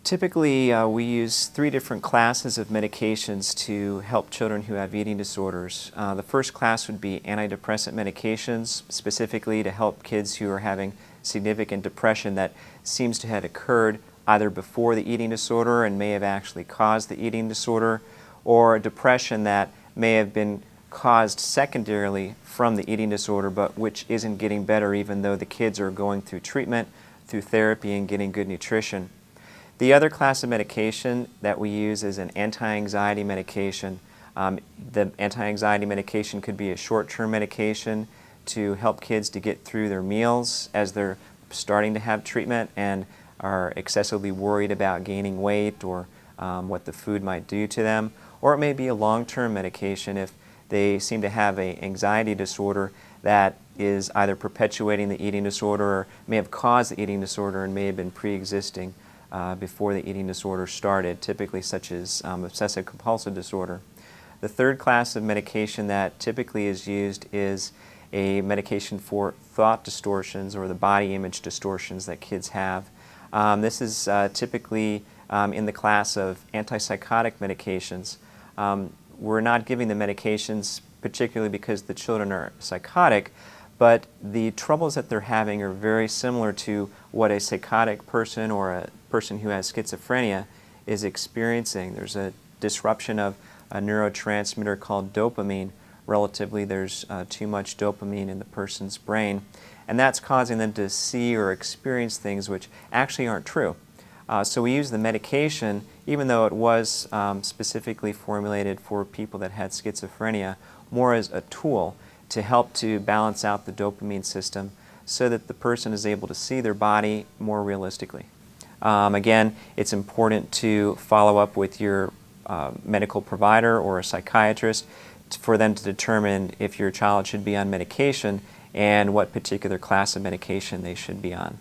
Typically, we use 3 different classes of medications to help children who have eating disorders. The first class would be antidepressant medications, specifically to help kids who are having significant depression that seems to have occurred either before the eating disorder and may have actually caused the eating disorder, or depression that may have been caused secondarily from the eating disorder but which isn't getting better even though the kids are going through treatment, through therapy, and getting good nutrition. The other class of medication that we use is an anti-anxiety medication. The anti-anxiety medication could be a short-term medication to help kids to get through their meals as they're starting to have treatment and are excessively worried about gaining weight or what the food might do to them. Or it may be a long-term medication if they seem to have an anxiety disorder that is either perpetuating the eating disorder or may have caused the eating disorder and may have been pre-existing before the eating disorder started, typically such as obsessive-compulsive disorder. The third class of medication that typically is used is a medication for thought distortions or the body image distortions that kids have. This is typically in the class of antipsychotic medications. We're not giving the medications particularly because the children are psychotic, but the troubles that they're having are very similar to what a psychotic person or a person who has schizophrenia is experiencing. There's a disruption of a neurotransmitter called dopamine. Relatively, there's too much dopamine in the person's brain, and that's causing them to see or experience things which actually aren't true. So we use the medication, even though it was specifically formulated for people that had schizophrenia, more as a tool to help to balance out the dopamine system so that the person is able to see their body more realistically. Again, it's important to follow up with your medical provider or a psychiatrist for them to determine if your child should be on medication and what particular class of medication they should be on.